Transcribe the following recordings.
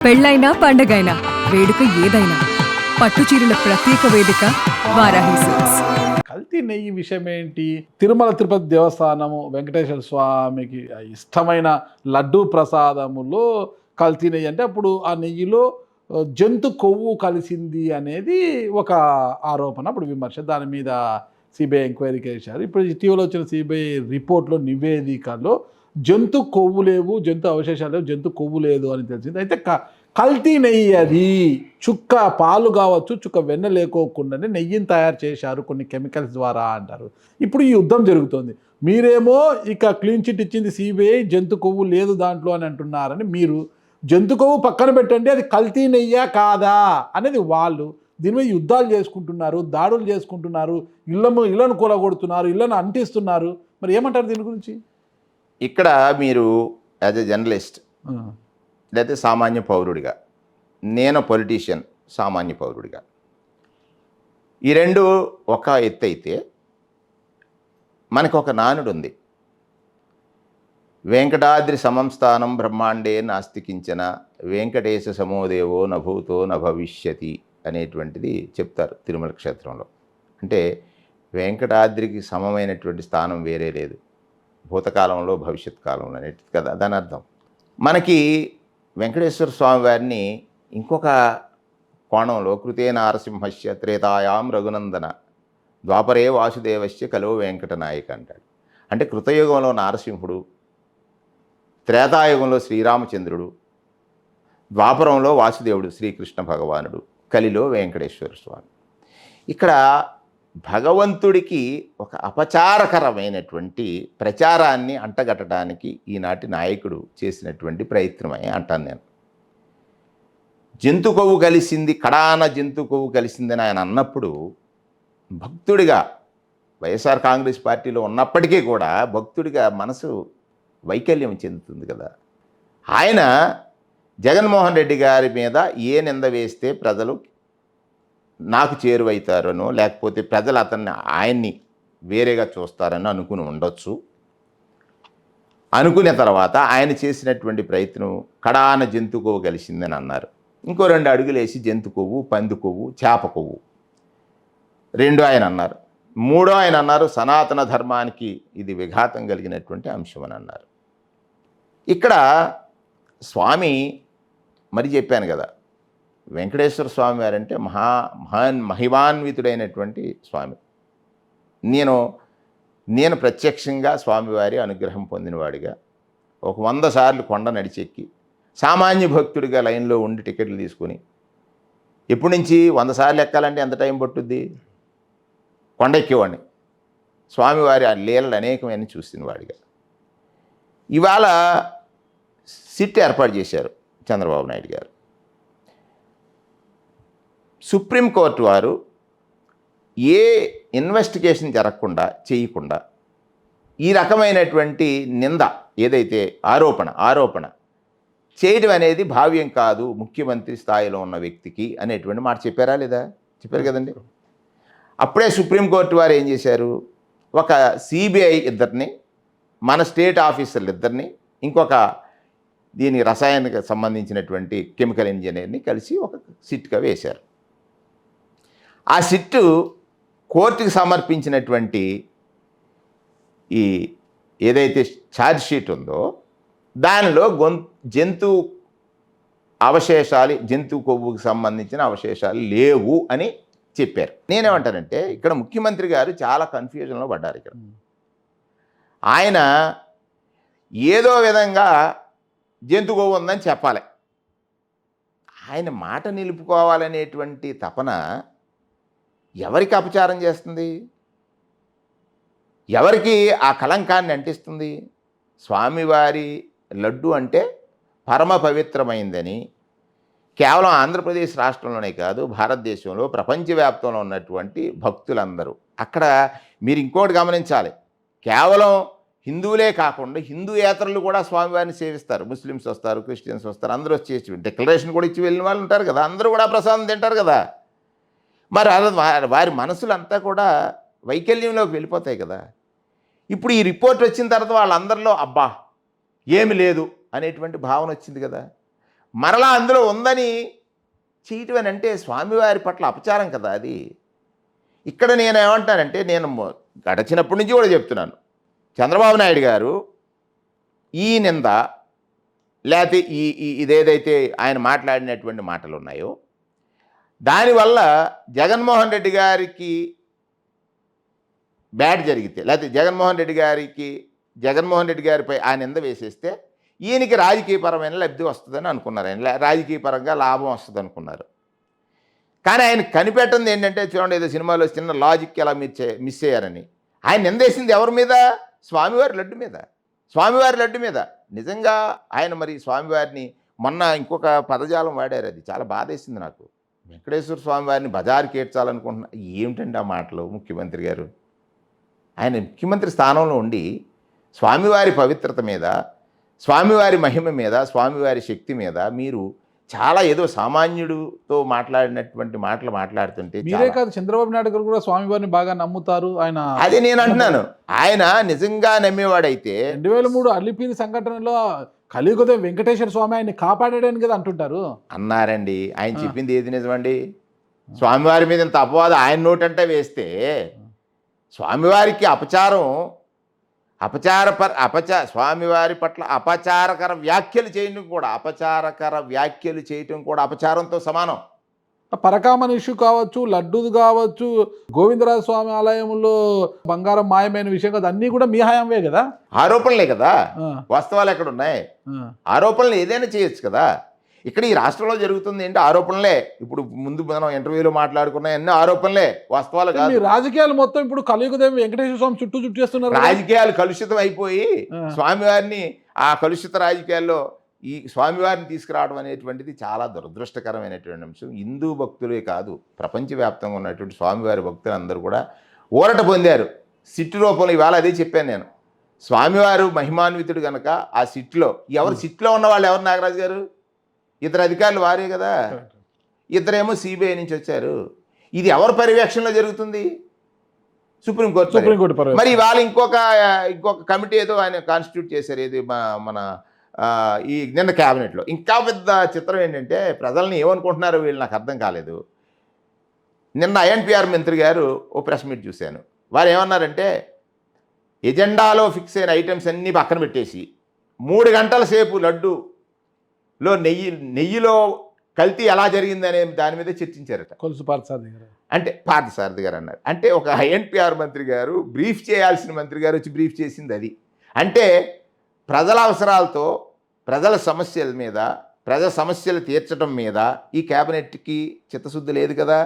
పెళ్ళైనా పండగైనా వేడుక ఏదైనా పట్టుచీరల ప్రత్యేక వేదిక వారాహి సిల్క్స్. కల్తీ నెయ్యి విషయం ఏంటి? తిరుమల తిరుపతి దేవస్థానము వెంకటేశ్వర స్వామికి ఇష్టమైన లడ్డూ ప్రసాదములో కల్తీ నెయ్యి అంటే అప్పుడు ఆ నెయ్యిలో జంతు కొవ్వు కలిసింది అనేది ఒక ఆరోపణ, అప్పుడు విమర్శ. దాని మీద సిబిఐ ఎంక్వైరీకి వేశారు. ఇప్పుడు ఇటీవల వచ్చిన సిబిఐ రిపోర్ట్లో నివేదికలో జంతు కొవ్వు లేవు, జంతు అవశేషాలు లేవు, జంతు కొవ్వు లేదు అని తెలిసింది. అయితే కల్తీ నెయ్యి, అది చుక్క పాలు కావచ్చు, చుక్క వెన్న లేకోకుండానే నెయ్యిని తయారు చేశారు కొన్ని కెమికల్స్ ద్వారా అంటారు. ఇప్పుడు ఈ యుద్ధం జరుగుతుంది. మీరేమో ఇక క్లీన్ చిట్ ఇచ్చింది సిబిఐ, జంతు కొవ్వు లేదు దాంట్లో అని అంటున్నారని మీరు. జంతు కొవ్వు పక్కన పెట్టండి, అది కల్తీ నెయ్యా కాదా అనేది వాళ్ళు. దీని మీద యుద్ధాలు చేసుకుంటున్నారు, దాడులు చేసుకుంటున్నారు, ఇళ్లను కూలగొడుతున్నారు, ఇళ్లను అంటిస్తున్నారు. మరి ఏమంటారు దీని గురించి? ఇక్కడ మీరు యాజ్ ఎ జర్నలిస్ట్ లేకపోతే సామాన్య పౌరుడిగా, నేను పొలిటీషియన్ సామాన్య పౌరుడిగా, ఈ రెండు ఒక ఎత్తు అయితే మనకు ఒక నానుడు ఉంది. వెంకటాద్రి సమంస్థానం బ్రహ్మాండే నాస్తికించిన వెంకటేశ సమోదేవో నభూతో నభవిష్యతి అనేటువంటిది చెప్తారు తిరుమల క్షేత్రంలో. అంటే వెంకటాద్రికి సమమైనటువంటి స్థానం వేరే లేదు భూతకాలంలో భవిష్యత్ కాలంలో అనేది కదా దాని అర్థం. మనకి వెంకటేశ్వర స్వామి వారిని ఇంకొక కోణంలో కృతే నారసింహస్య త్రేతాయాం రఘునందన ద్వాపరే వాసుదేవస్య కలో వెంకటనాయక అంటాడు. అంటే కృతయుగంలో నారసింహుడు, త్రేతాయుగంలో శ్రీరామచంద్రుడు, ద్వాపరంలో వాసుదేవుడు శ్రీకృష్ణ భగవానుడు, కలిలో వెంకటేశ్వర స్వామి. ఇక్కడ భగవంతుడికి ఒక అపచారకరమైనటువంటి ప్రచారాన్ని అంటగట్టడానికి ఈనాటి నాయకుడు చేసినటువంటి ప్రయత్నమే అంటాను నేను. జంతు కొవ్వు కలిసింది, కడాన జంతు కొవ్వు కలిసిందని ఆయన అన్నప్పుడు భక్తుడిగా, వైఎస్ఆర్ కాంగ్రెస్ పార్టీలో ఉన్నప్పటికీ కూడా భక్తుడిగా మనసు వైకల్యం చెందుతుంది కదా. ఆయన జగన్మోహన్ రెడ్డి గారి మీద ఏ నింద వేస్తే ప్రజలు నాకు చేరువైతారనో, లేకపోతే ప్రజలు ఆయన్ని వేరేగా చూస్తారని అనుకుని ఉండొచ్చు. అనుకునే తర్వాత ఆయన చేసినటువంటి ప్రయత్నం కడాన జంతు కొవ్వు కలిసిందని అన్నారు. ఇంకో 2 అడుగులు వేసి జంతు కొవ్వు, పంది కొవ్వు, చేప కొవ్వు 2 ఆయన అన్నారు. 3 ఆయన అన్నారు సనాతన ధర్మానికి ఇది విఘాతం కలిగినటువంటి అంశం అని అన్నారు. ఇక్కడ స్వామి మరి చెప్పాను కదా, వెంకటేశ్వర స్వామి వారంటే మహిమాన్వితుడైనటువంటి స్వామి. నేను ప్రత్యక్షంగా స్వామివారి అనుగ్రహం పొందినవాడిగా ఒక 100 సార్లు కొండ నడిచెక్కి సామాన్య భక్తుడిగా లైన్లో ఉండి టికెట్లు తీసుకొని, ఎప్పటి నుంచి 100 సార్లు ఎక్కాలంటే ఎంత టైం పట్టుద్ది? కొండ ఎక్కేవాడిని. స్వామివారి ఆ లీలలు అనేకమైన చూసిన వాడిగా ఇవాళ సిట్ ఏర్పాటు చేశారు చంద్రబాబు నాయుడు గారు. సుప్రీంకోర్టు వారు ఏ ఇన్వెస్టిగేషన్ జరగకుండా చేయకుండా ఈ రకమైనటువంటి నింద ఏదైతే ఆరోపణ చేయడం అనేది భావ్యం కాదు ముఖ్యమంత్రి స్థాయిలో ఉన్న వ్యక్తికి అనేటువంటి మాట చెప్పారా లేదా? చెప్పారు కదండి. అప్పుడే సుప్రీంకోర్టు వారు ఏం చేశారు, ఒక సిబిఐ ఇద్దరిని, మన స్టేట్ ఆఫీసర్లు ఇద్దరిని, ఇంకొక దీని రసాయనకు సంబంధించినటువంటి కెమికల్ ఇంజనీర్ని కలిసి ఒక సిట్గా వేశారు. ఆ సిట్టు కోర్టుకి సమర్పించినటువంటి ఈ ఏదైతే ఛార్జ్ షీట్ ఉందో దానిలో జంతు అవశేషాలు, జంతు కొవ్వుకి సంబంధించిన అవశేషాలు లేవు అని చెప్పారు. నేనేమంటానంటే ఇక్కడ ముఖ్యమంత్రి గారు చాలా కన్ఫ్యూజన్లో పడ్డారు. ఇక్కడ ఆయన ఏదో విధంగా జంతు కొవ్వు ఉందని చెప్పాలి, ఆయన మాట నిలుపుకోవాలనేటువంటి తపన ఎవరికి అపచారం చేస్తుంది, ఎవరికి ఆ కళంకాన్ని అంటిస్తుంది? స్వామివారి లడ్డు అంటే పరమ పవిత్రమైందని కేవలం ఆంధ్రప్రదేశ్ రాష్ట్రంలోనే కాదు, భారతదేశంలో ప్రపంచవ్యాప్తంలో ఉన్నటువంటి భక్తులందరూ. అక్కడ మీరు ఇంకోటి గమనించాలి, కేవలం హిందువులే కాకుండా హిందూయేతరులు కూడా స్వామివారిని సేవిస్తారు. ముస్లిమ్స్ వస్తారు, క్రిస్టియన్స్ వస్తారు, అందరూ వచ్చి డిక్లరేషన్ కూడా ఇచ్చి వెళ్ళిన వాళ్ళు ఉంటారు కదా, అందరూ కూడా ప్రసాదం తింటారు కదా. మరి వారి మనసులంతా కూడా వైకల్యంలోకి వెళ్ళిపోతాయి కదా. ఇప్పుడు ఈ రిపోర్ట్ వచ్చిన తర్వాత వాళ్ళందరిలో అబ్బా ఏమి లేదు అనేటువంటి భావన వచ్చింది కదా. మరలా అందులో ఉందని చేయటం అని అంటే స్వామివారి పట్ల అపచారం కదా అది. ఇక్కడ నేను ఏమంటానంటే, నేను గడిచినప్పటి నుంచి కూడా చెప్తున్నాను, చంద్రబాబు నాయుడు గారు ఈ నింద లేకపోతే ఇదేదైతే ఆయన మాట్లాడినటువంటి మాటలు ఉన్నాయో దానివల్ల జగన్మోహన్ రెడ్డి గారికి బ్యాడ్ జరిగితే, లేకపోతే జగన్మోహన్ రెడ్డి గారిపై ఆ నింద వేసేస్తే ఈయనకి రాజకీయపరమైన లబ్ధి వస్తుందని అనుకున్నారు. ఆయన రాజకీయపరంగా లాభం వస్తుంది అనుకున్నారు. కానీ ఆయన కనిపెట్టింది ఏంటంటే, చూడండి, ఏదో సినిమాలో చిన్న లాజిక్ ఎలా మిస్ అయ్యారని. ఆయన నిందేసింది ఎవరి మీద? స్వామివారి లడ్డు మీద. నిజంగా ఆయన మరి స్వామివారిని మొన్న ఇంకొక పదజాలం వాడారు, అది చాలా బాధేసింది నాకు. వెంకటేశ్వర స్వామివారిని బజారుకి ఏడ్చాలనుకుంటున్నా. ఏమిటండి ఆ మాటలు? ముఖ్యమంత్రి గారు, ఆయన ముఖ్యమంత్రి స్థానంలో ఉండి స్వామివారి పవిత్రత మీద, స్వామివారి మహిమ మీద, స్వామివారి శక్తి మీద మీరు చాలా ఏదో సామాన్యుడితో మాట్లాడినటువంటి మాటలు మాట్లాడుతుంటే, మీరే కాదు చంద్రబాబు నాయుడు గారు కూడా స్వామివారిని బాగా నమ్ముతారు. ఆయన అదే నేను అంటున్నాను, ఆయన నిజంగా నమ్మేవాడైతే 2003 అల్లిపిరి సంఘటనలో కలియుగ వెంకటేశ్వర స్వామి ఆయన్ని కాపాడాడని కదా అంటుంటారు. అన్నారండి. ఆయన చెప్పింది ఏది నిజమండి? స్వామివారి మీద ఇంత అపవాదం ఆయన నోటంటే వేస్తే స్వామివారికి స్వామివారి పట్ల అపచారకర వ్యాఖ్యలు చేయటం కూడా అపచారంతో సమానం. పరకామన్ ఇష్యూ కావచ్చు, లడ్డూది కావచ్చు, గోవిందరాజ స్వామి ఆలయంలో బంగారం మాయమైన విషయం కదా, అన్నీ కూడా మీ హయాంవే కదా. ఆరోపణలే కదా, వాస్తవాలు ఎక్కడ ఉన్నాయి? ఆరోపణలు ఏదైనా చేయొచ్చు కదా. ఇక్కడ ఈ రాష్ట్రంలో జరుగుతుంది ఏంటి? ఆరోపణలే. ఇప్పుడు ముందు మనం ఇంటర్వ్యూలో మాట్లాడుకున్న ఎన్నో ఆరోపణలే, వాస్తవాలు కాదు. రాజకీయాలు మొత్తం ఇప్పుడు కలియుగదేవి వెంకటేశ్వర స్వామి చుట్టూ చేస్తున్నారు. రాజకీయాలు కలుషితం అయిపోయి స్వామివారిని ఆ కలుషిత రాజకీయాల్లో ఈ స్వామివారిని తీసుకురావడం అనేటువంటిది చాలా దురదృష్టకరమైనటువంటి అంశం. హిందూ భక్తులే కాదు, ప్రపంచవ్యాప్తంగా ఉన్నటువంటి స్వామివారి భక్తులు అందరూ కూడా ఊరట పొందారు సిట్టు రూపంలో. ఇవాళ అదే చెప్పాను నేను, స్వామివారు మహిమాన్వితుడు కనుక ఆ సిట్లో సిట్లో ఉన్న వాళ్ళు ఎవరు? నాగరాజు గారు, ఇద్దరు అధికారులు వారే కదా, ఇద్దరేమో సిబిఐ నుంచి వచ్చారు. ఇది ఎవరి పర్యవేక్షణలో జరుగుతుంది? సుప్రీంకోర్టు. మరి ఇవాళ ఇంకొక కమిటీ ఏదో ఆయన కాన్స్టిట్యూట్ చేశారు, ఏది మన ఈ నిన్న క్యాబినెట్లో. ఇంకా పెద్ద చిత్రం ఏంటంటే, ప్రజల్ని ఏమనుకుంటున్నారో వీళ్ళు నాకు అర్థం కాలేదు. నిన్న ఐఎన్పిఆర్ మంత్రి గారు ఓ ప్రెస్ మీట్ చూశాను. వారు ఏమన్నారంటే, ఎజెండాలో ఫిక్స్ అయిన ఐటమ్స్ అన్నీ పక్కన పెట్టేసి 3 గంటల సేపు లడ్డూలో నెయ్యిలో కల్తీ ఎలా జరిగిందనే దాని మీద చర్చించారట. కొలుసు పార్థసారథి గారు అంటే పార్థసారథి గారు అన్నారు. అంటే ఒక ఐఎన్పిఆర్ మంత్రి గారు బ్రీఫ్ చేయాల్సిన మంత్రి గారు వచ్చి బ్రీఫ్ చేసింది అది. అంటే ప్రజల అవసరాలతో, ప్రజల సమస్యల మీద, ప్రజల సమస్యలు తీర్చడం మీద ఈ క్యాబినెట్కి చిత్తశుద్ధి లేదు కదా.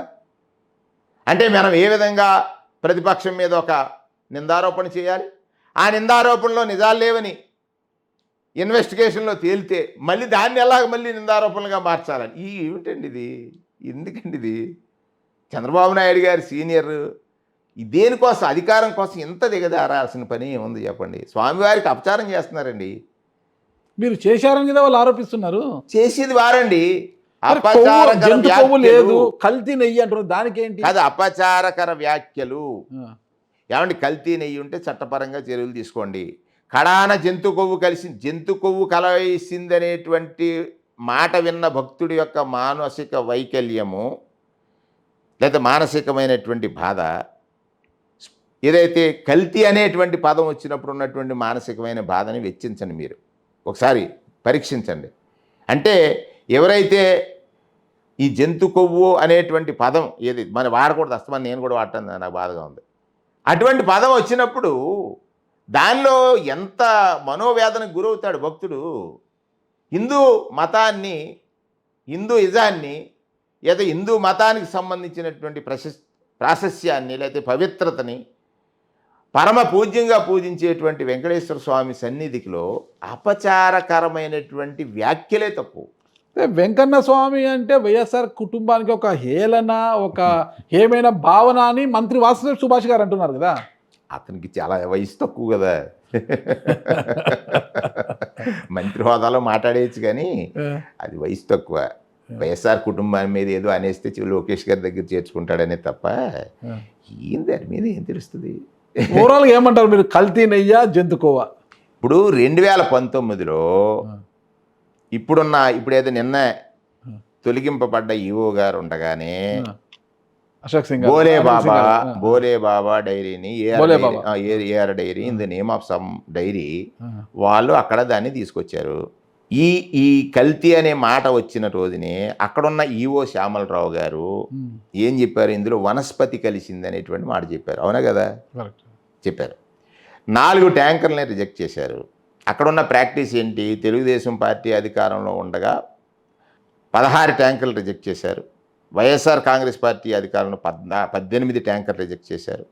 అంటే మనం ఏ విధంగా ప్రతిపక్షం మీద ఒక నిందారోపణ చేయాలి, ఆ నిందారోపణలో నిజాలు లేవని ఇన్వెస్టిగేషన్లో తేలితే మళ్ళీ దాన్ని ఎలాగ మళ్ళీ నిందారోపణలుగా మార్చాలని. ఏమిటండి ఇది? ఎందుకండి ఇది? చంద్రబాబు నాయుడు గారి సీనియర్ దేనికోసం, అధికారం కోసం ఎంత దిగజారాల్సిన పని ఏముంది చెప్పండి? స్వామివారికి అపచారం చేస్తున్నారండి. మీరు చేశారని కదా వాళ్ళు ఆరోపిస్తున్నారు. చేసేది వారండి. లేదు, కల్తీ నెయ్యి అంటారు, దానికి ఏంటి? అది అపచారకర వ్యాఖ్యలు. ఏమండి, కల్తీ నెయ్యి ఉంటే చట్టపరంగా చర్యలు తీసుకోండి. కడాన జంతు కొవ్వు కలవేసిందనేటువంటి మాట విన్న భక్తుడి యొక్క మానసిక వైకల్యము లేదా మానసికమైనటువంటి బాధ, ఏదైతే కల్తీ అనేటువంటి పదం వచ్చినప్పుడు ఉన్నటువంటి మానసికమైన బాధని వెచ్చించండి, మీరు ఒకసారి పరీక్షించండి. అంటే ఎవరైతే ఈ జంతు కొవ్వు అనేటువంటి పదం ఏది మన వాడకూడదు, అస్తమాన్ని నేను కూడా వాడటం నాకు బాధగా ఉంది. అటువంటి పదం వచ్చినప్పుడు దానిలో ఎంత మనోవేదనకు గురవుతాడు భక్తుడు. హిందూ మతాన్ని, హిందూయిజాన్ని, లేదా హిందూ మతానికి సంబంధించినటువంటి ప్రాశస్యాన్ని లేకపోతే పవిత్రతని పరమ పూజ్యంగా పూజించేటువంటి వెంకటేశ్వర స్వామి సన్నిధిలో అపచారకరమైనటువంటి వ్యాఖ్యలే తప్పు. వెంకన్న స్వామి అంటే వైఎస్ఆర్ కుటుంబానికి ఒక హేళన, ఒక హేమైన భావన అని మంత్రి వాసుదేవ్ సుభాష్ గారు అంటున్నారు కదా. అతనికి చాలా వయసు తక్కువ కదా, మంత్రి హోదాలో మాట్లాడేయచ్చు, కానీ అది వయసు తక్కువ. వైఎస్ఆర్ కుటుంబం మీద ఏదో అనేస్తే లోకేష్ గారి దగ్గర చేర్చుకుంటాడనే తప్ప ఏం దాని మీద ఏం తెలుస్తుంది? ఓవరాల్గా ఏమంటారు మీరు? కల్తీ నెయ్య, జంతుకోవా? ఇప్పుడు 2019లో ఇప్పుడేదో నిన్న తొలగింపబడ్డ ఈఓ గారు ఉండగానే అశోక్ సింగ్ బోలే బాబా డైరీని Bhole Baba. AR dairy in the name of some dairy వాళ్ళు అక్కడ దాన్ని తీసుకొచ్చారు. ఈ కల్తీ అనే మాట వచ్చిన రోజునే అక్కడున్న ఈఓ శ్యామలరావు గారు ఏం చెప్పారు, ఇందులో వనస్పతి కలిసింది అనేటువంటి మాట చెప్పారు. అవునా కదా, చెప్పారు. 4 ట్యాంకర్లని రిజెక్ట్ చేశారు. అక్కడున్న ప్రాక్టీస్ ఏంటి, తెలుగుదేశం పార్టీ అధికారంలో ఉండగా 16 ట్యాంకర్లు రిజెక్ట్ చేశారు. వైఎస్ఆర్ కాంగ్రెస్ పార్టీ అధికారంలో 18 ట్యాంకర్లు రిజెక్ట్ చేశారు.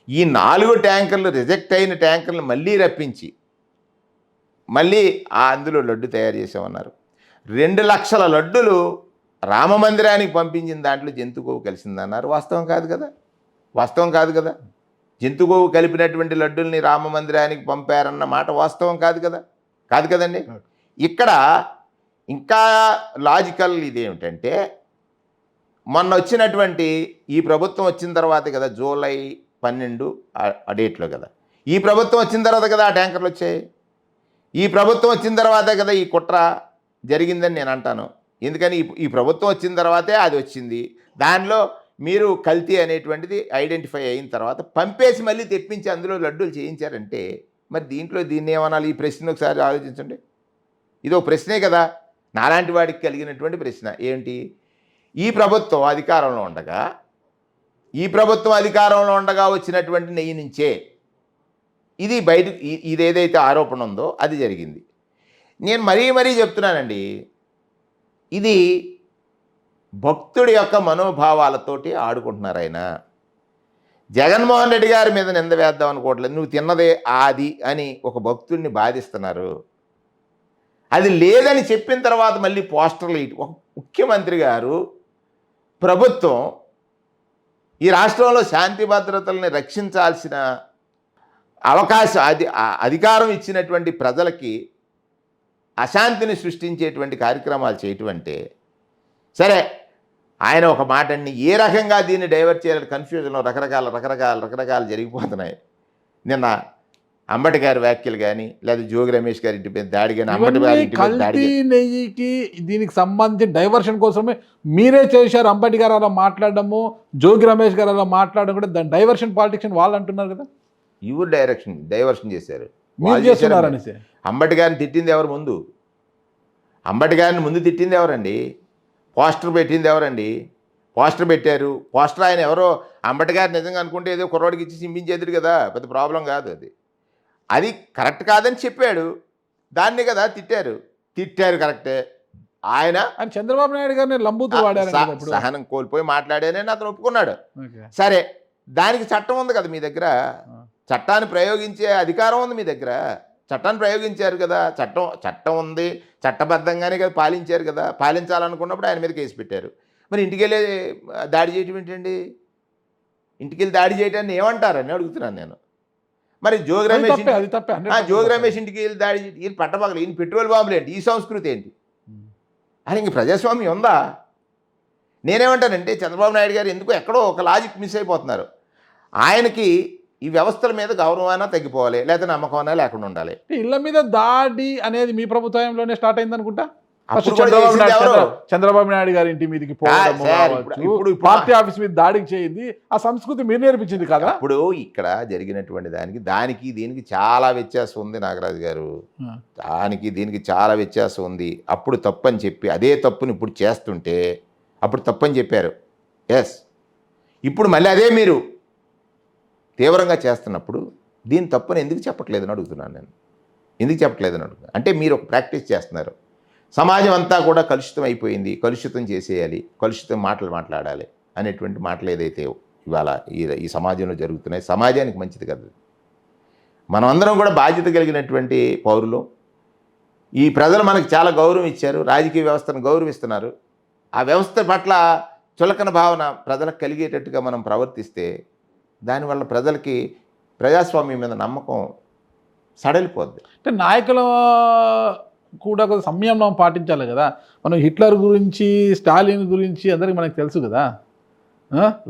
ఈ 4 ట్యాంకర్లు రిజెక్ట్ అయిన ట్యాంకర్లు మళ్ళీ రప్పించి మళ్ళీ అందులో లడ్డు తయారు చేసామన్నారు. 2 లక్షల లడ్డులు రామ మందిరానికి పంపించిన దాంట్లో జంతుగోవు కలిసిందన్నారు. వాస్తవం కాదు కదా. జంతుగోవు కలిపినటువంటి లడ్డుల్ని రామ మందిరానికి పంపారన్న మాట వాస్తవం కాదు కదండి. ఇక్కడ ఇంకా లాజికల్ ఇదేమిటంటే, మొన్న వచ్చినటువంటి ఈ ప్రభుత్వం వచ్చిన తర్వాత కదా, జూలై 12 ఆ డేట్లో కదా, ఈ ప్రభుత్వం వచ్చిన తర్వాత కదా ఆ ట్యాంకర్లు వచ్చాయి. ఈ ప్రభుత్వం వచ్చిన తర్వాతే కదా ఈ కుట్ర జరిగిందని నేను అంటాను. ఎందుకని ఈ ప్రభుత్వం వచ్చిన తర్వాతే అది వచ్చింది. దానిలో మీరు కల్తీ అనేటువంటిది ఐడెంటిఫై అయిన తర్వాత పంపేసి మళ్ళీ తెప్పించి అందులో లడ్డూలు చేయించారంటే మరి దీన్ని ఏమనాలి? ఈ ప్రశ్న ఒకసారి ఆలోచించండి. ఇది ఒక ప్రశ్నే కదా, నాలాంటి వాడికి కలిగినటువంటి ప్రశ్న ఏంటి. ఈ ప్రభుత్వం అధికారంలో ఉండగా వచ్చినటువంటి నెయ్యి నుంచే ఇది ఇదేదైతే ఆరోపణ ఉందో అది జరిగింది. నేను మరీ చెప్తున్నానండి, ఇది భక్తుడి యొక్క మనోభావాలతోటి ఆడుకుంటున్నారు ఆయన. జగన్మోహన్ రెడ్డి గారి మీద నింద వేద్దాం అనుకోవట్లేదు. నువ్వు తిన్నదే ఆది అని ఒక భక్తుడిని బాధిస్తున్నారు. అది లేదని చెప్పిన తర్వాత మళ్ళీ పోస్టర్లు ఒక ముఖ్యమంత్రి గారు, ప్రభుత్వం ఈ రాష్ట్రంలో శాంతి భద్రతల్ని రక్షించాల్సిన అధికారం ఇచ్చినటువంటి ప్రజలకి అశాంతిని సృష్టించేటువంటి కార్యక్రమాలు చేయటం అంటే, సరే ఆయన ఒక మాటని ఏ రకంగా దీన్ని డైవర్ట్ చేయాలని కన్ఫ్యూజన్లో రకరకాలు జరిగిపోతున్నాయి. నిన్న అంబటి గారి వ్యాఖ్యలు కానీ, లేదా జోగి రమేష్ గారి ఇంటి మీద దాడి కానీ, అంబటి గారి ఇంటి మీద దాడి, నెయ్యికి దీనికి సంబంధించిన డైవర్షన్ కోసమే మీరే చేశారు. అంబటి గారు అలా మాట్లాడడము, జోగి రమేష్ గారు అలా మాట్లాడడం కూడా దాని డైవర్షన్ పాలిటిక్స్ వాళ్ళు అంటున్నారు కదా. ఎవరు డైవర్షన్ చేశారు? చేస్తున్నారనేసి. అంబటి గారిని తిట్టింది ఎవరు ముందు? అంబటి గారిని ముందు తిట్టింది ఎవరండి? పోస్టర్ పెట్టింది ఎవరండి? పోస్టర్ పెట్టారు. పోస్టర్ ఆయన ఎవరో అంబటి గారు నిజంగా అనుకుంటే ఏదో కుర్రోడికి ఇచ్చి చింపించేది కదా, పెద్ద ప్రాబ్లం కాదు. అది కరెక్ట్ కాదని చెప్పాడు, దాన్ని కదా తిట్టారు కరెక్టే. ఆయన చంద్రబాబు నాయుడు గారిని లంబూతు వాడారు, సహనం కోల్పోయి మాట్లాడానని అతను ఒప్పుకున్నాడు. సరే, దానికి చట్టం ఉంది కదా మీ దగ్గర, చట్టాన్ని ప్రయోగించే అధికారం ఉంది మీ దగ్గర. చట్టాన్ని ప్రయోగించారు కదా, చట్టం ఉంది, చట్టబద్ధంగానే కదా పాలించారు కదా. పాలించాలనుకున్నప్పుడు ఆయన మీద కేసు పెట్టారు. మరి ఇంటికి వెళ్ళి దాడి చేయటం ఏంటండి? ఇంటికి వెళ్ళి దాడి చేయటాన్ని ఏమంటారని అడుగుతున్నాను నేను. మరి జోగి రమేష్ ఇంటికి వెళ్ళి దాడి ఈయన పట్టపగలు, ఈయన పెట్రోల్ బాంబులు ఏంటి? ఈ సంస్కృతి ఏంటి? అని ఇంక ప్రజాస్వామ్యం ఉందా? నేనేమంటానంటే, చంద్రబాబు నాయుడు గారు ఎందుకో ఎక్కడో ఒక లాజిక్ మిస్ అయిపోతున్నారు. ఆయనకి ఈ వ్యవస్థల మీద గౌరవమైనా తగ్గిపోవాలి, లేదా నమ్మకమైనా లేకుండా ఉండాలి. ఇళ్ల మీద దాడి అనేది మీ ప్రభుత్వంలోనే స్టార్ట్ అయింది అనుకుంటా. చంద్రబాబు నాయుడు గారి ఇంటి మీదకి ఇప్పుడు పార్టీ ఆఫీస్ మీద దాడికి చేయింది ఆ సంస్కృతి మీరు నేర్పించింది కదా. ఇప్పుడు ఇక్కడ జరిగినటువంటి దానికి దీనికి చాలా వ్యత్యాసం ఉంది నాగరాజు గారు. దానికి దీనికి చాలా వ్యత్యాసం ఉంది. అప్పుడు తప్పని చెప్పి అదే తప్పుని ఇప్పుడు చేస్తుంటే అప్పుడు తప్పని చెప్పారు. ఎస్, ఇప్పుడు మళ్ళీ అదే మీరు తీవ్రంగా చేస్తున్నప్పుడు దీని తప్పని ఎందుకు చెప్పట్లేదని అడుగుతున్నాను నేను. ఎందుకు చెప్పట్లేదని అడుగుతున్నాను అంటే, మీరు ఒక ప్రాక్టీస్ చేస్తున్నారు. సమాజం అంతా కూడా కలుషితం అయిపోయింది, కలుషితం చేసేయాలి, కలుషితం మాట్లాడాలి అనేటువంటి మాటలు ఏదైతే ఇవాళ ఈ సమాజంలో జరుగుతున్నాయి, సమాజానికి మంచిది కదా. మనం అందరం కూడా బాధ్యత కలిగినటువంటి పౌరులు. ఈ ప్రజలు మనకు చాలా గౌరవం ఇచ్చారు, రాజకీయ వ్యవస్థను గౌరవిస్తున్నారు. ఆ వ్యవస్థ పట్ల చులకన భావన ప్రజలకు కలిగేటట్టుగా మనం ప్రవర్తిస్తే దానివల్ల ప్రజలకి ప్రజాస్వామ్యం మీద నమ్మకం సడలిపోద్ది. అంటే నాయకుల కూడా కొంచెం సంయమనం పాటించాలి కదా. మనం హిట్లర్ గురించి, స్టాలిన్ గురించి అందరికీ మనకు తెలుసు కదా.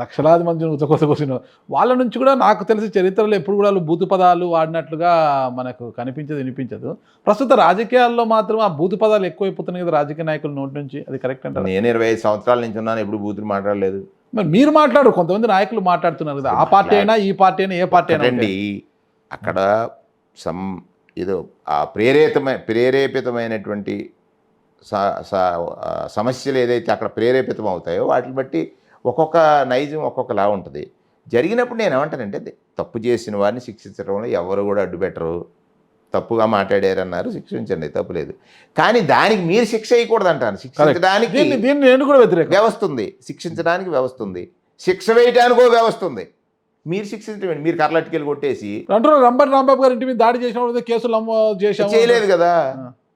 లక్షలాది మందిని ఉతకొసకొసిన వాళ్ళ నుంచి కూడా నాకు తెలిసి చరిత్రలో ఎప్పుడు కూడా వాళ్ళు బూతు పదాలు వాడినట్లుగా మనకు కనిపించదు, వినిపించదు. ప్రస్తుత రాజకీయాల్లో మాత్రం ఆ బూతు పదాలు ఎక్కువైపోతున్నాయి కదా రాజకీయ నాయకుల నోటి నుంచి. అది కరెక్ట్ అంటారు? నేను 25 సంవత్సరాల నుంచి ఉన్నాను, ఎప్పుడు బూతులు మాట్లాడలేదు. మరి మీరు మాట్లాడు, కొంతమంది నాయకులు మాట్లాడుతున్నారు కదా, ఆ పార్టీ అయినా ఈ పార్టీ అయినా ఏ పార్టీ అయినా. అండి అక్కడ ఏదో ఆ ప్రేరేపితమైనటువంటి సమస్యలు ఏదైతే అక్కడ ప్రేరేపితం అవుతాయో వాటిని బట్టి ఒక్కొక్క నైజం ఒక్కొక్కలా ఉంటుంది. జరిగినప్పుడు నేను ఏమంటానంటే తప్పు చేసిన వారిని శిక్షించడంలో ఎవరు కూడా అడ్డుపెట్టరు. తప్పుగా మాట్లాడారన్నారు, శిక్షించండి, తప్పు లేదు. కానీ దానికి మీరు శిక్ష వేయకూడదు అంటాను. శిక్షించడానికి నేను కూడా వ్యతిరేకం. వ్యవస్థ ఉంది, శిక్షించడానికి వ్యవస్థ ఉంది, శిక్ష వేయడానికో వ్యవస్థ ఉంది. మీరు శిక్షించండి, మీరు కర్లట్టుకెళ్ళి కొట్టేసి అంటారు రాంబాబు గారి ఇంటి మీద దాడి చేసినప్పుడు కేసులు నమోదు చేశారు, చేయలేదు కదా,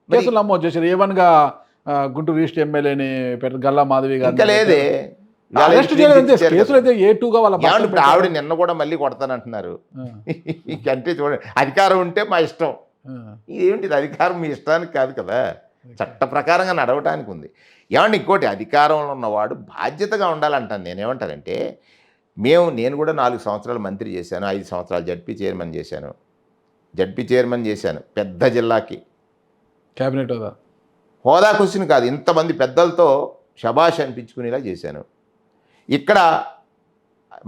కేసులు నమోదు చేశారు. ఏవన్గా గుంటూరు ఈస్ట్ ఎమ్మెల్యేని గల్లా మాధవి గారు ఇంకా లేదే, కేసులు అయితే A2గా వాళ్ళ ఇప్పుడు ఆవిడ నిన్న కూడా మళ్ళీ కొడతానంటున్నారు. అంటే చూడండి, అధికారం ఉంటే మా ఇష్టం. ఇదేంటిది, అధికారం మీ ఇష్టానికి కాదు కదా, చట్ట ప్రకారంగా నడవటానికి ఉంది. ఏమంటే ఇంకోటి, అధికారంలో ఉన్నవాడు బాధ్యతగా ఉండాలంటాను. నేనేమంటానంటే నేను కూడా 4 సంవత్సరాలు మంత్రి చేశాను, 5 సంవత్సరాలు జడ్పీ చైర్మన్ చేశాను. పెద్ద జిల్లాకి క్యాబినెట్ హోదా క్వశ్చన్ కాదు, ఇంతమంది పెద్దలతో శబాష్ అనిపించుకునేలా చేశాను. ఇక్కడ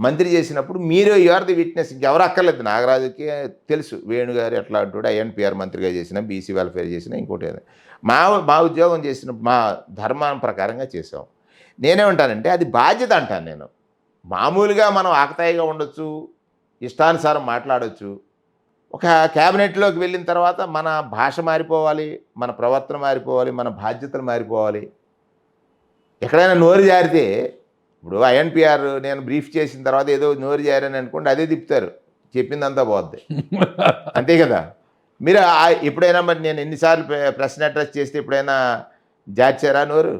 మంత్రి చేసినప్పుడు మీరు యూఆర్ ది విట్నెస్, ఇంకెవరు అక్కర్లేదు. నాగరాజుకి తెలుసు, వేణుగారు ఎట్లా అంటాడు, INPR మంత్రిగా చేసిన, బీసీ వెల్ఫేర్ చేసిన, ఇంకోటి మా ఉద్యోగం చేసిన మా ధర్మానం ప్రకారంగా చేసాం. నేనేమంటానంటే అది బాధ్యత అంటాను నేను. మామూలుగా మనం ఆకతాయిగా ఉండొచ్చు, ఇష్టానుసారం మాట్లాడవచ్చు. ఒక క్యాబినెట్లోకి వెళ్ళిన తర్వాత మన భాష మారిపోవాలి, మన ప్రవర్తన మారిపోవాలి, మన బాధ్యతలు మారిపోవాలి. ఎక్కడైనా నోరు జారితే, ఇప్పుడు INPR నేను బ్రీఫ్ చేసిన తర్వాత ఏదో నోరు జారని అనుకోండి, అదే తిప్పుతారు, చెప్పిందంతా పోద్ది, అంతే కదా. మీరు ఎప్పుడైనా మరి నేను ఎన్నిసార్లు ప్రశ్న అడ్రస్ చేస్తే ఎప్పుడైనా జార్చారా నోరు?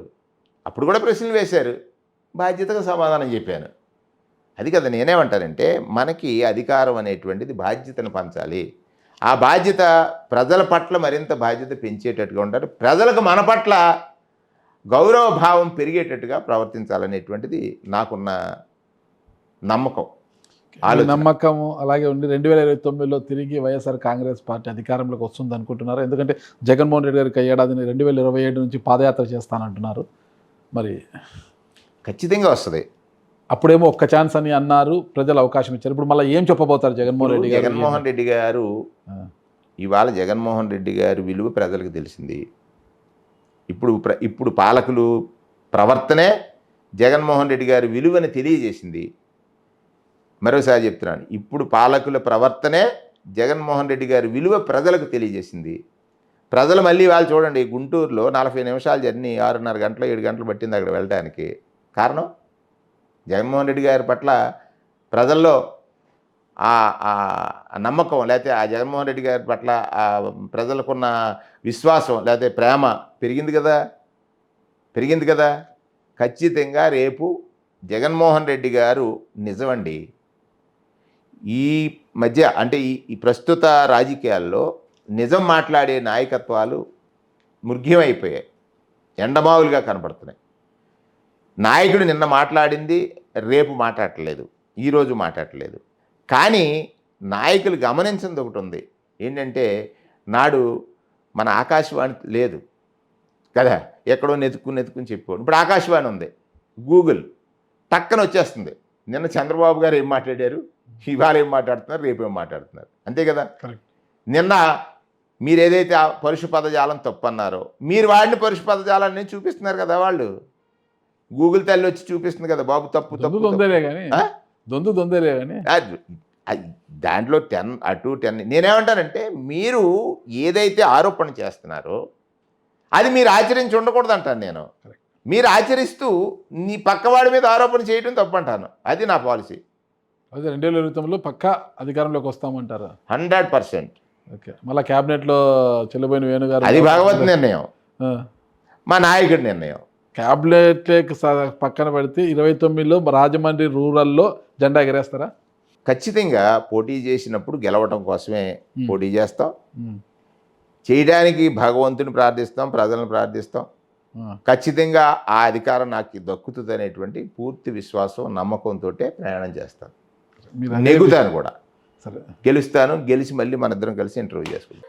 అప్పుడు కూడా ప్రశ్నలు వేశారు, బాధ్యతగా సమాధానం చెప్పాను. అది కదా నేనేమంటానంటే, మనకి అధికారం అనేటువంటిది బాధ్యతను పంచాలి. ఆ బాధ్యత ప్రజల పట్ల మరింత బాధ్యత పెంచేటట్టుగా ఉంటారు. ప్రజలకు మన పట్ల గౌరవ భావం పెరిగేటట్టుగా ప్రవర్తించాలనేటువంటిది నాకున్న నమ్మకం. నమ్మకము అలాగే ఉండి 2029లో తిరిగి వైఎస్ఆర్ కాంగ్రెస్ పార్టీ అధికారంలోకి వస్తుంది అనుకుంటున్నారు. ఎందుకంటే జగన్మోహన్ రెడ్డి గారికి ఏడాదిని 2027 నుంచి పాదయాత్ర చేస్తానంటున్నారు. మరి ఖచ్చితంగా వస్తుంది. అప్పుడేమో ఒక్క ఛాన్స్ అని అన్నారు, ప్రజలు అవకాశం ఇచ్చారు. ఇప్పుడు మళ్ళీ ఏం చెప్పబోతారు జగన్మోహన్ రెడ్డి గారు? ఇవాళ జగన్మోహన్ రెడ్డి గారి విలువ ప్రజలకు తెలిసింది. ఇప్పుడు పాలకులు ప్రవర్తనే జగన్మోహన్ రెడ్డి గారి విలువని తెలియజేసింది. మరోసారి చెప్తున్నాను, ఇప్పుడు పాలకుల ప్రవర్తనే జగన్మోహన్ రెడ్డి గారి విలువ ప్రజలకు తెలియజేసింది. ప్రజలు మళ్ళీ వాళ్ళు చూడండి, గుంటూరులో 40 నిమిషాల జర్నీ 6:30 గంటలు 7 గంటలు పట్టింది అక్కడ వెళ్ళడానికి. కారణం జగన్మోహన్ రెడ్డి గారి పట్ల ప్రజల్లో ఆ నమ్మకం, లేకపోతే ఆ జగన్మోహన్ రెడ్డి గారి పట్ల ఆ ప్రజలకున్న విశ్వాసం, లేకపోతే ప్రేమ పెరిగింది కదా. ఖచ్చితంగా రేపు జగన్మోహన్ రెడ్డి గారు నిజమండి. ఈ మధ్య అంటే ఈ ప్రస్తుత రాజకీయాల్లో నిజం మాట్లాడే నాయకత్వాలు మృగ్యమైపోయాయి, ఎండమావులుగా కనపడుతున్నాయి. నాయకుడు నిన్న మాట్లాడింది రేపు మాట్లాడట్లేదు, ఈరోజు మాట్లాడట్లేదు. కానీ నాయకులు గమనించింది ఒకటి ఉంది, ఏంటంటే నాడు మన ఆకాశవాణి లేదు కదా, ఎక్కడో నెతుక్కుని చెప్పుకోండి. ఇప్పుడు ఆకాశవాణి ఉంది, గూగుల్ టక్కన వచ్చేస్తుంది. నిన్న చంద్రబాబు గారు ఏం మాట్లాడారు, ఇవాళ ఏం మాట్లాడుతున్నారు, రేపు ఏం మాట్లాడుతున్నారు, అంతే కదా. నిన్న మీరు ఏదైతే పరుష పదజాలం తప్పు అన్నారో, మీరు వాడిని పరుష పదజాలాన్ని చూపిస్తున్నారు కదా. వాళ్ళు గూగుల్ తల్లి వచ్చి చూపిస్తుంది కదా, బాబు తప్పు దొందలే కానీ దాంట్లో 10 అటు 10. నేనేమంటానంటే, మీరు ఏదైతే ఆరోపణ చేస్తున్నారో అది మీరు ఆచరించి ఉండకూడదు అంటాను నేను. మీరు ఆచరిస్తూ నీ పక్కవాడి మీద ఆరోపణ చేయడం తప్పు అంటాను. అది నా పాలసీ. అదే 2029లో పక్కా అధికారంలోకి వస్తామంటారా? 100%. ఓకే, మళ్ళీ క్యాబినెట్లో చెల్లబోయిన వేణుగారు, అది భగవత్ నిర్ణయం, మా నాయకుడి నిర్ణయం. క్యాబినెట్ పక్కన పెడితే 29లో రాజమండ్రి రూరల్లో జెండా ఎగరేస్తారా? ఖచ్చితంగా పోటీ చేసినప్పుడు గెలవటం కోసమే పోటీ చేస్తాం. చేయడానికి భగవంతుని ప్రార్థిస్తాం, ప్రజలను ప్రార్థిస్తాం. ఖచ్చితంగా ఆ అధికారం నాకు దక్కుతుంది అనేటువంటి పూర్తి విశ్వాసం నమ్మకంతో ప్రయాణం చేస్తాను, మీరు నెగ్గుతాను కూడా, సరే గెలుస్తాను, గెలిచి మళ్ళీ మన ఇద్దరం కలిసి ఇంటర్వ్యూ చేసుకుంటాం.